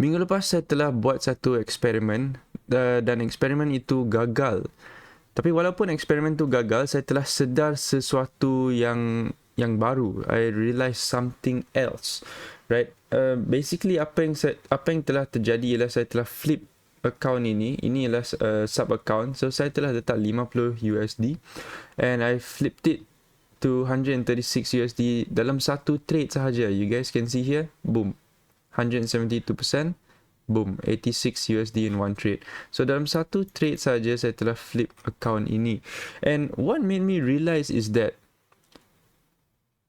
Minggu lepas saya telah buat satu eksperimen dan eksperimen itu gagal. Tapi walaupun eksperimen itu gagal, saya telah sedar sesuatu yang baru. I realized something else, right? Basically apa yang telah terjadi ialah saya telah flip account ini. Ini ialah sub account. So saya telah letak 50 USD and I flipped it to 136 USD dalam satu trade sahaja. You guys can see here, boom, 172%, boom, 86 USD in one trade. So dalam satu trade saja saya telah flip account ini. And what made me realize is that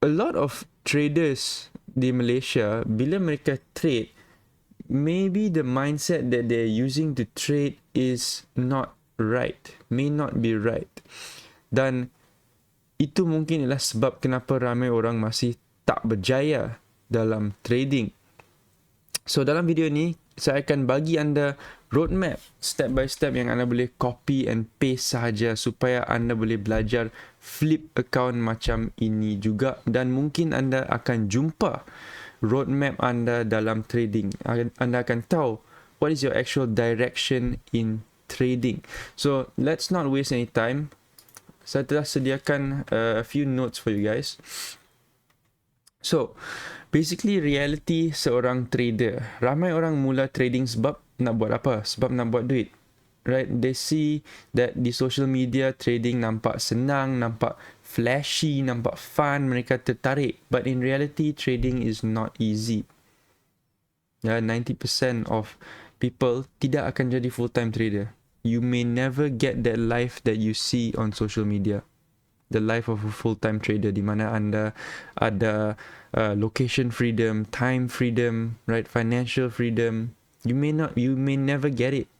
a lot of traders di Malaysia, bila mereka trade, maybe the mindset that they're using to trade is not right, may not be right. Dan itu mungkin ialah sebab kenapa ramai orang masih tak berjaya dalam trading. So dalam video ni, saya akan bagi anda roadmap step by step yang anda boleh copy and paste sahaja supaya anda boleh belajar flip account macam ini juga, dan mungkin anda akan jumpa roadmap anda dalam trading. Anda akan tahu what is your actual direction in trading. So let's not waste any time. Saya telah sediakan a few notes for you guys. So, basically reality seorang trader. Ramai orang mula trading sebab nak buat apa? Sebab nak buat duit. Right? They see that di social media trading nampak senang, nampak flashy, nampak fun, mereka tertarik. But in reality, trading is not easy. 90% of people tidak akan jadi full-time trader. You may never get that life that you see on social media. The life of a full-time trader, di mana anda ada location freedom, time freedom, right, financial freedom. You may never get it,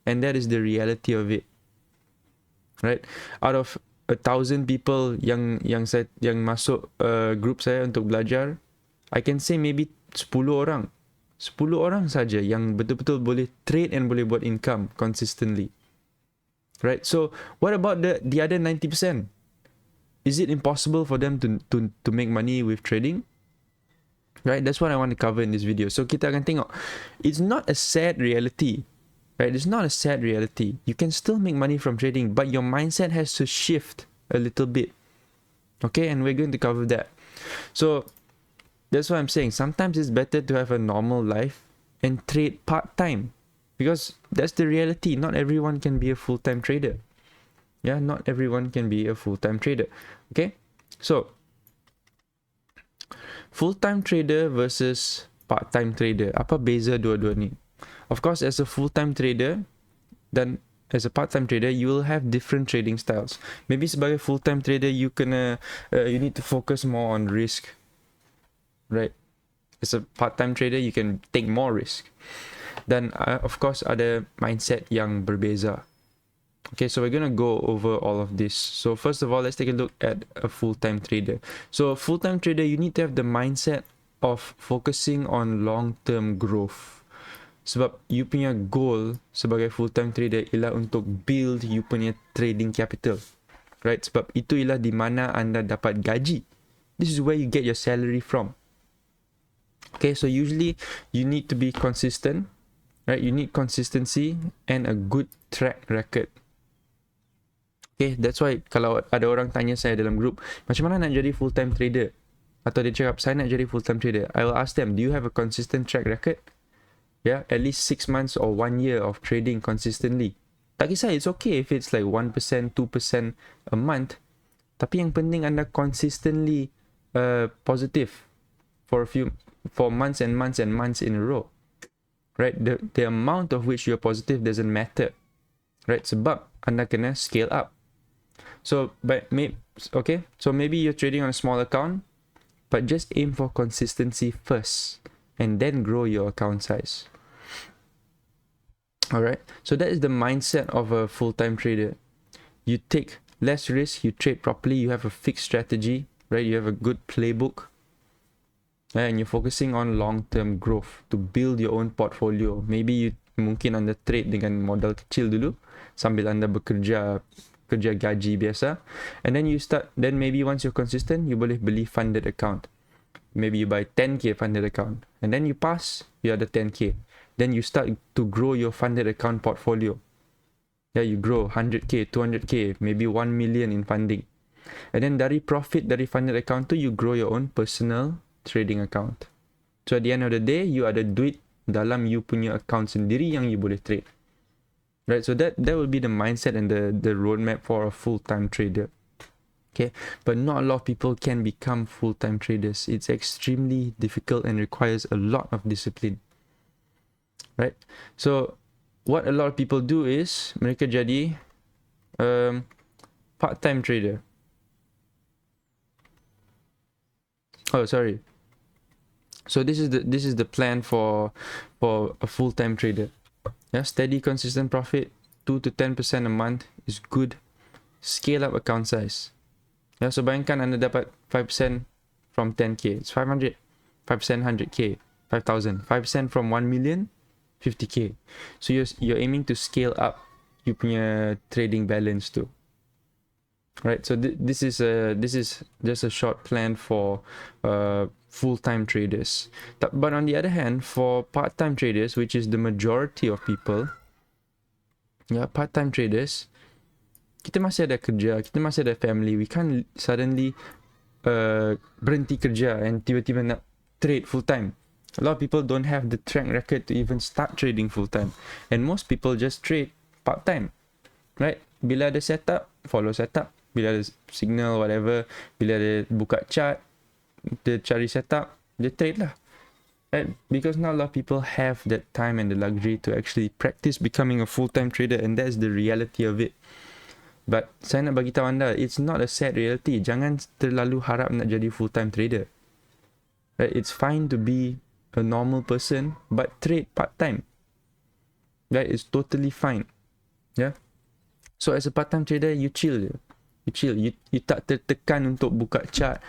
and that is the reality of it, right? Out of 1,000 people yang masuk group saya untuk belajar, I can say maybe 10 orang saja yang betul-betul boleh trade and boleh buat income consistently, right? So what about the other 90%? Is it impossible for them to make money with trading? Right, that's what I want to cover in this video. So kita akan tengok, it's not a sad reality, right? It's not a sad reality. You can still make money from trading, but your mindset has to shift a little bit. Okay, and we're going to cover that. So that's what I'm saying. Sometimes it's better to have a normal life and trade part-time, because that's the reality. Not everyone can be a full-time trader. Yeah, not everyone can be a full-time trader. Okay, so full-time trader versus part-time trader. Apa beza dua-dua ni? Of course, as a full-time trader dan as a part-time trader, you will have different trading styles. Maybe sebagai full-time trader, you need to focus more on risk, right? As a part-time trader, you can take more risk. Dan of course, ada mindset yang berbeza. Okay, so we're going to go over all of this. So first of all, let's take a look at a full-time trader. So a full-time trader, you need to have the mindset of focusing on long-term growth. Sebab you punya goal sebagai full-time trader ialah untuk build you punya trading capital. Right? Sebab itu ialah di mana anda dapat gaji. This is where you get your salary from. Okay, so usually you need to be consistent. Right? You need consistency and a good track record. Okay, that's why kalau ada orang tanya saya dalam group, macam mana nak jadi full-time trader? Atau dia cakap, saya nak jadi full-time trader. I will ask them, do you have a consistent track record? Yeah, at least 6 months or 1 year of trading consistently. Tak kisah, it's okay if it's like 1%, 2% a month. Tapi yang penting anda consistently positive for months and months and months in a row. Right? The amount of which you're positive doesn't matter. Right? Sebab anda kena scale up. So, so maybe you're trading on a small account, but just aim for consistency first, and then grow your account size. Alright, so that is the mindset of a full-time trader. You take less risk, you trade properly, you have a fixed strategy, right? You have a good playbook, and you're focusing on long-term growth to build your own portfolio. Maybe mungkin anda trade dengan modal kecil dulu, sambil anda kerja gaji biasa, and then maybe once you're consistent, you boleh beli funded account. Maybe you buy 10k funded account, and then you pass, you ada 10k, then you start to grow your funded account portfolio. Yeah, you grow 100k, 200k, maybe 1 million in funding. And then dari profit dari funded account tu, you grow your own personal trading account. So at the end of the day, you ada duit dalam you punya account sendiri yang you boleh trade. Right, so that will be the mindset and the roadmap for a full-time trader. Okay, but not a lot of people can become full-time traders. It's extremely difficult and requires a lot of discipline. Right, so what a lot of people do is mereka jadi part-time trader. Oh, sorry. So this is the plan for a full-time trader. Yeah, steady, consistent profit, 2 to 10% a month is good. Scale up account size. Yeah, so bayangkan anda dapat 5% from 10k, it's 500. 5% 100k, 5,000. 5% from 1 million, 50k. So you're aiming to scale up you punya trading balance too. Right, so this is just a short plan for full-time traders. But on the other hand, for part-time traders, which is the majority of people, yeah, part-time traders, kita masih ada kerja, kita masih ada family. We can't suddenly berhenti kerja and tiba-tiba nak trade full-time. A lot of people don't have the track record to even start trading full-time, and most people just trade part-time. Right, bila ada setup, follow setup. Bila ada signal, whatever, bila ada buka chart, dia cari setup, dia trade lah. Right? Because not a lot of people have that time and the luxury to actually practice becoming a full-time trader, and that's the reality of it. But saya nak bagi tahu anda, it's not a sad reality. Jangan terlalu harap nak jadi full-time trader. Right? It's fine to be a normal person, but trade part-time. Right? It's totally fine. Yeah? So as a part-time trader, you chill je. You tak tertekan untuk buka chart,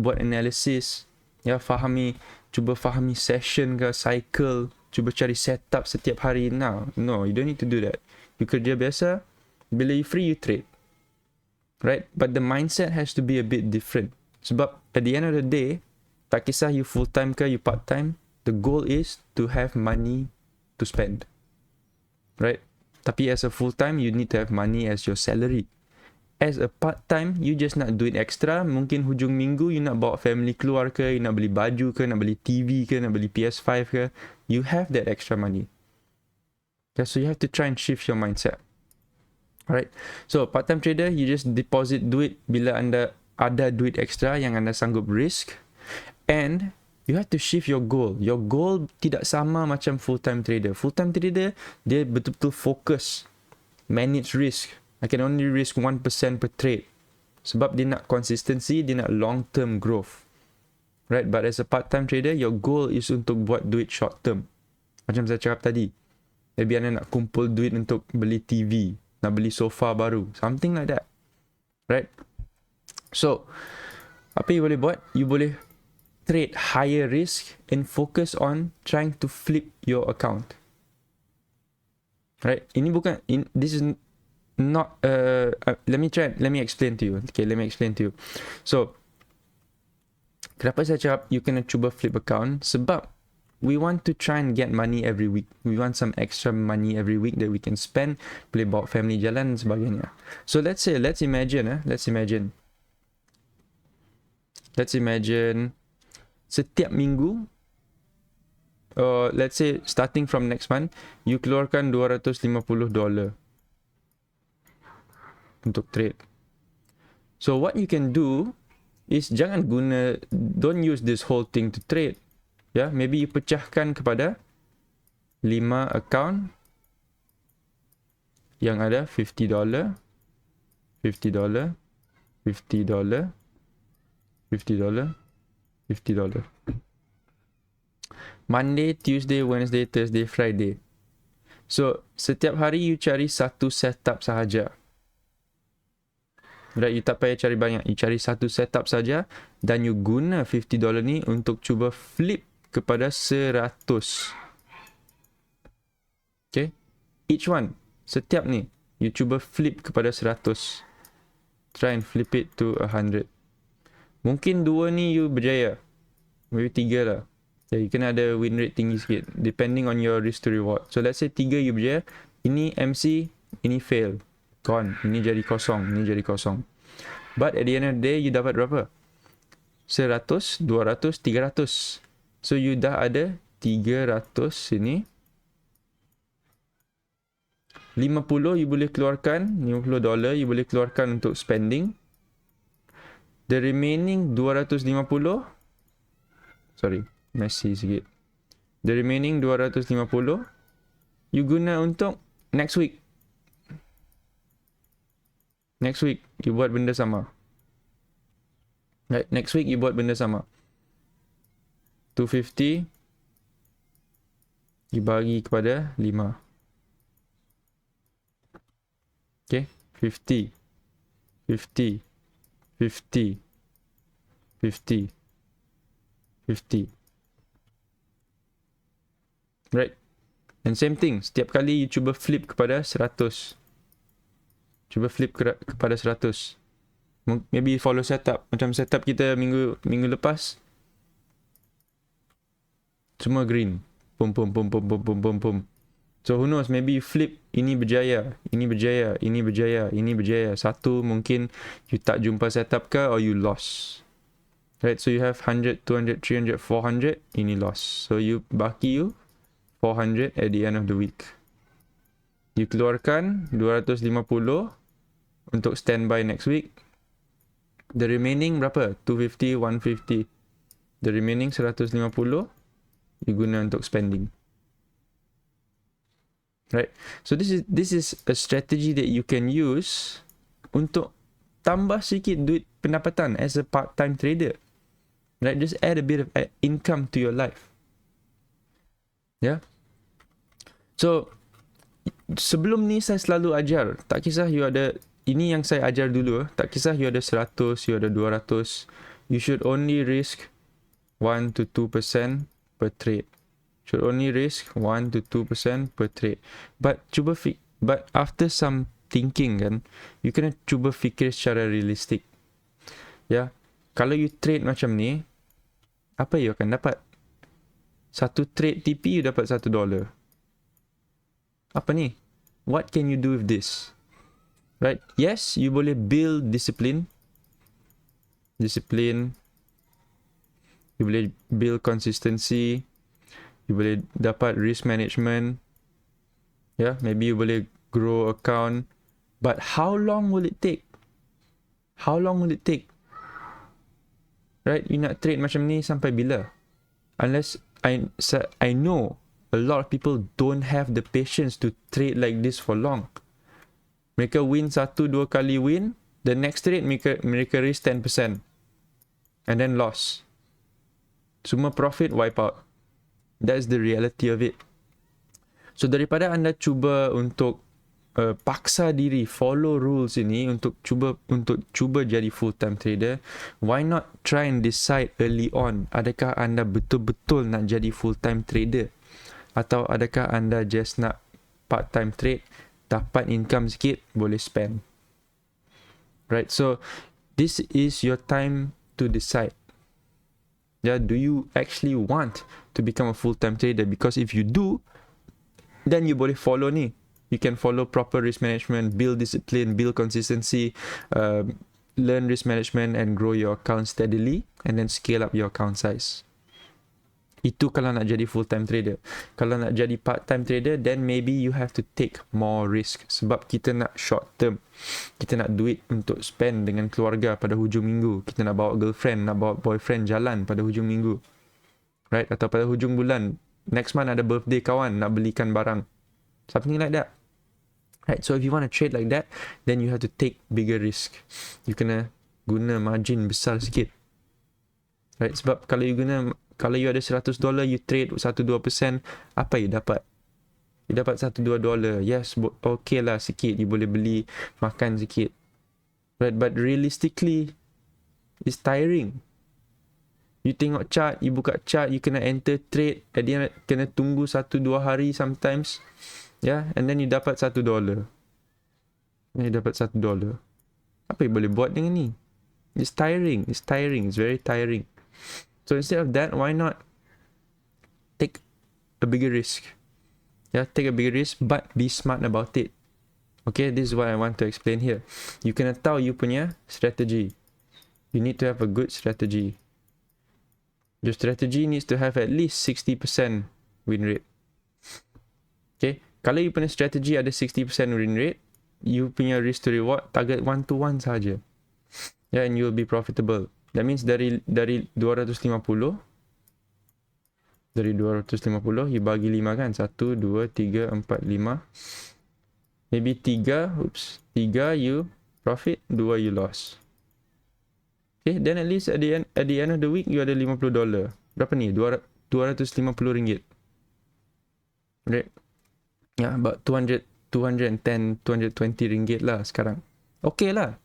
buat analysis, ya, cuba fahami session ke, cycle, cuba cari setup setiap hari. No, you don't need to do that. You kerja biasa, bila you free, you trade. Right? But the mindset has to be a bit different. Sebab at the end of the day, tak kisah you full-time ke, you part-time, the goal is to have money to spend. Right? Tapi as a full-time, you need to have money as your salary. As a part-time, you just nak duit extra. Mungkin hujung minggu, you nak bawa family keluar ke, you nak beli baju ke, nak beli TV ke, nak beli PS5 ke. You have that extra money. Okay, so you have to try and shift your mindset. Alright, so part-time trader, you just deposit duit bila anda ada duit extra yang anda sanggup risk. And you have to shift your goal. Your goal tidak sama macam full-time trader. Full-time trader, dia betul-betul fokus, manage risk. I can only risk 1% per trade. Sebab dia nak consistency, dia nak long-term growth. Right? But as a part-time trader, your goal is untuk buat duit short-term. Macam saya cakap tadi. Maybe anda nak kumpul duit untuk beli TV, nak beli sofa baru. Something like that. Right? So, apa you boleh buat? You boleh trade higher risk and focus on trying to flip your account. Right? Ini bukan, this is not let me explain to you. Okay, let me explain to you. So kenapa saya cakap you kena cuba flip account? Sebab we want to try and get money every week. We want some extra money every week that we can spend, boleh bawa family jalan dan sebagainya. So let's imagine setiap minggu, let's say starting from next month, you keluarkan $250 untuk trade. So what you can do is don't use this whole thing to trade. Yeah, maybe you pecahkan kepada 5 account yang ada $50, $50, $50, $50, $50. Monday, Tuesday, Wednesday, Thursday, Friday. So setiap hari you cari satu setup sahaja. Right, you tak payah cari banyak. You cari satu setup saja dan you guna $50 ni untuk cuba flip kepada 100. Okay? Each one. Setiap ni, you cuba flip kepada 100. Try and flip it to 100. Mungkin 2 ni you berjaya. Maybe 3 lah. You kena ada win rate tinggi sikit depending on your risk to reward. So let's say 3 you berjaya, ini MC, ini fail, gone, ini jadi kosong, ini jadi kosong. But at the end of the day, you dapat berapa? 100, 200, 300. So you dah ada 300 sini. 50 you boleh keluarkan, $50 you boleh keluarkan untuk spending. The remaining 250, sorry, messy sikit. The remaining 250 you guna untuk next week. Next week you buat benda sama. Right, next week you buat benda sama. 250 you bagi kepada 5. Okay, 50, 50, 50, 50, 50. Right. And same thing, setiap kali you cuba flip kepada 100. Cuba flip kepada 100. Maybe follow setup. Macam setup kita minggu lepas. Semua green. Pum pum pum pum pum pum pum pum. So who knows, maybe you flip, ini berjaya, ini berjaya, ini berjaya, ini berjaya. Satu mungkin you tak jumpa setup ke or you lost. Right, so you have 100, 200, 300, 400, ini lost. So you baki you 400 at the end of the week. You keluarkan 250 untuk standby next week. The remaining berapa? 250, 150. The remaining 150 you guna untuk spending. Right. So this is a strategy that you can use untuk tambah sikit duit pendapatan as a part-time trader. Right, just add a bit of income to your life. Yeah. So sebelum ni saya selalu ajar, tak kisah you ada, ini yang saya ajar dulu, tak kisah you ada 100, you ada 200, you should only risk 1 to 2% per trade. Should only risk 1 to 2% per trade. But after some thinking kan, you kena cuba fikir secara realistik. Ya, kalau you trade macam ni, apa you akan dapat? Satu trade TP you dapat $1. Apa ni? What can you do with this? Right? Yes, you boleh build discipline. You boleh build consistency. You boleh dapat risk management. Yeah, maybe you boleh grow account. But how long will it take? How long will it take? Right? You nak trade macam ni sampai bila? Unless I know a lot of people don't have the patience to trade like this for long. Mereka win 1-2 kali win, the next trade mereka risk 10% and then loss. Semua profit wipe out. That's the reality of it. So daripada anda cuba untuk paksa diri follow rules ini untuk cuba jadi full time trader, why not try and decide early on, adakah anda betul-betul nak jadi full time trader atau adakah anda just nak part time trade, dapat income sikit, boleh spend. Right, so this is your time to decide. Yeah, do you actually want to become a full-time trader? Because if you do, then you boleh follow ni. You can follow proper risk management, build discipline, build consistency, learn risk management and grow your account steadily and then scale up your account size. Itu kalau nak jadi full-time trader. Kalau nak jadi part-time trader, then maybe you have to take more risk. Sebab kita nak short term. Kita nak duit untuk spend dengan keluarga pada hujung minggu. Kita nak bawa girlfriend, nak bawa boyfriend jalan pada hujung minggu. Right? Atau pada hujung bulan. Next month ada birthday kawan, nak belikan barang. Something like that. Right? So if you want to trade like that, then you have to take bigger risk. You kena guna margin besar sikit. Right? Sebab kalau you ada $100, you trade 1-2%, apa you dapat? You dapat $1-2. Yes, okay lah sikit. You boleh beli, makan sikit. Right? But realistically, it's tiring. You tengok chart, you buka chart, you kena enter trade, at the end, kena tunggu 1-2 hari sometimes. Yeah, and then you dapat $1. And you dapat $1. Apa you boleh buat dengan ni? It's tiring. It's very tiring. So instead of that, why not take a bigger risk. Yeah, take a bigger risk, but be smart about it. Okay, this is what I want to explain here. You kena tahu you punya strategy. You need to have a good strategy. Your strategy needs to have at least 60% win rate. Okay, kalau you punya strategy ada 60% win rate, you punya risk to reward target 1-to-1 saja. Yeah, and you'll be profitable. That means dari 250, you bagi 5 kan? 1, 2, 3, 4, 5. Maybe 3 you profit, 2 you loss. Okay, then at least at the end of the week you ada $50. Berapa ni? RM250. Right? Yeah, about 210, 220 ringgit lah sekarang. Okay lah.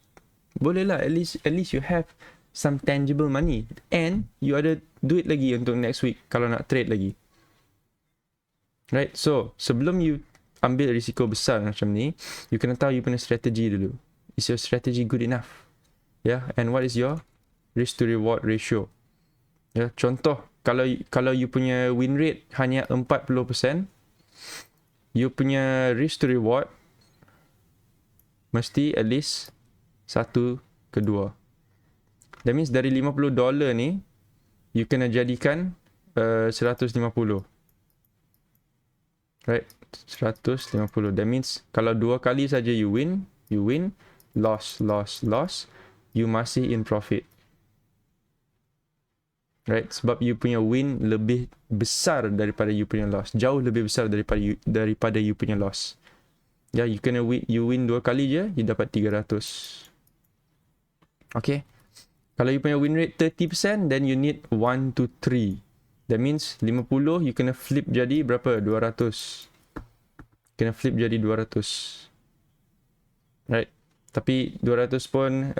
Boleh lah. At least you have some tangible money. And you ada duit lagi untuk next week kalau nak trade lagi. Right? So, sebelum you ambil risiko besar macam ni, you kena tahu you punya strategy dulu. Is your strategy good enough? Yeah, and what is your risk to reward ratio? Yeah, contoh, kalau you punya win rate hanya 40%, you punya risk to reward mesti at least 1 ke 2. That means dari $50 ni, you kena jadikan 150. Right? 150. That means kalau 2 kali saja you win, loss, you masih in profit. Right? Sebab you punya win lebih besar daripada you punya loss. Jauh lebih besar daripada you punya loss. Ya, you win 2 kali je, you dapat 300. Okay? Kalau you punya win rate 30%, then you need 1 to 3. That means 50 you kena flip jadi berapa? 200. Kena flip jadi 200. Right? Tapi 200 pun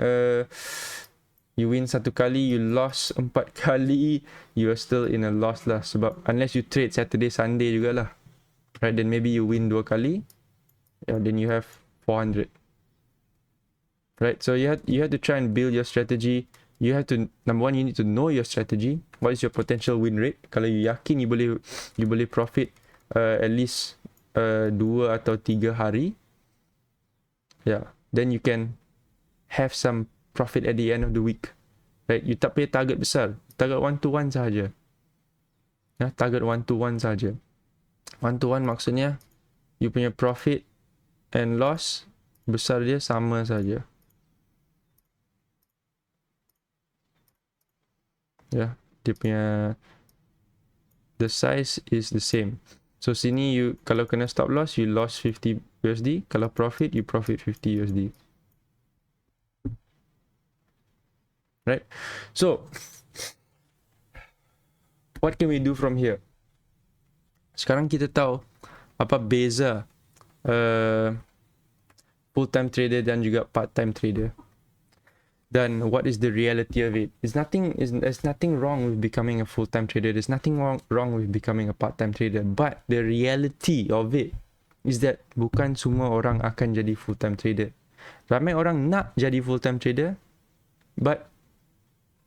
you win 1 kali, you lost 4 kali, you are still in a loss lah. Sebab unless you trade Saturday, Sunday jugalah. Right? Then maybe you win 2 kali, then you have 400. Right? So you have to try and build your strategy. You have to, number one, you need to know your strategy. What is your potential win rate? Kalau you yakin you boleh profit at least 2 atau 3 hari, then you can have some profit at the end of the week. Right? You tak payah target besar. Target 1-to-1 sahaja. Target 1-to-1 sahaja. 1-to-1 maksudnya you punya profit and loss besar dia sama saja. Dia punya the size is the same. So sini you kalau kena stop loss, you lost 50 USD. Kalau profit, you profit 50 USD. Right? So what can we do from here? Sekarang kita tahu apa beza full-time trader dan juga part-time trader. Then what is the reality of it? There's nothing wrong with becoming a full-time trader. There's nothing wrong with becoming a part-time trader. But the reality of it is that bukan semua orang akan jadi full-time trader. Ramai orang nak jadi full-time trader, but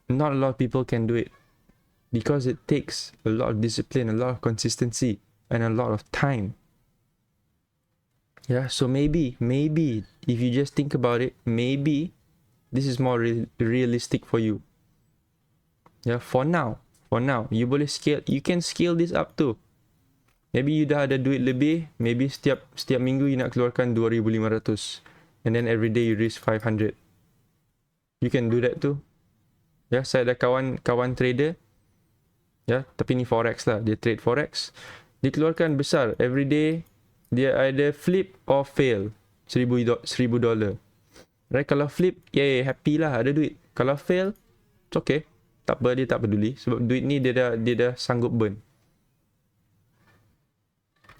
not a lot of people can do it. Because it takes a lot of discipline, a lot of consistency, and a lot of time. So maybe, if you just think about it, maybe this is more realistic for you. For now, you boleh scale, you can scale this up too. Maybe you dah ada duit lebih, maybe setiap minggu you nak keluarkan 2,500, and then every day you risk 500. You can do that too. Saya ada kawan trader, tapi ni forex lah, dia trade forex, dia keluarkan besar every day, dia ada flip or fail $1,000. Right? Kalau flip, happy lah, ada duit. Kalau fail, it's okay. Tak apa, dia tak peduli. Sebab duit ni dia dah sanggup burn.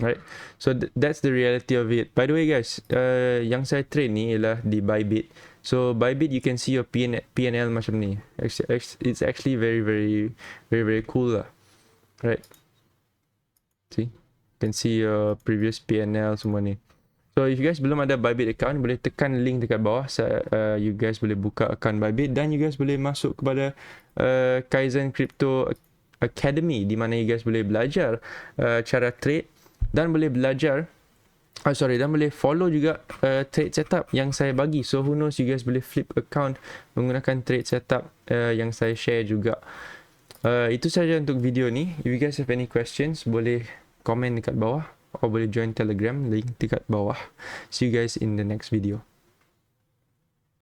Right? So that's the reality of it. By the way guys, yang saya trade ni ialah di Bybit. So Bybit, you can see your PNL macam ni. It's actually very, very, very, very cool lah. Right? See? You can see your previous PNL semua ni. So if you guys belum ada Bybit account, boleh tekan link dekat bawah. You guys boleh buka account Bybit dan you guys boleh masuk kepada Kyzen Crypto academy di mana you guys boleh belajar cara trade dan boleh belajar dan boleh follow juga trade setup yang saya bagi. So who knows, you guys boleh flip account menggunakan trade setup yang saya share juga. Itu saja untuk video ni. If you guys have any questions, boleh komen dekat bawah atau boleh join Telegram, link dekat bawah. See you guys in the next video.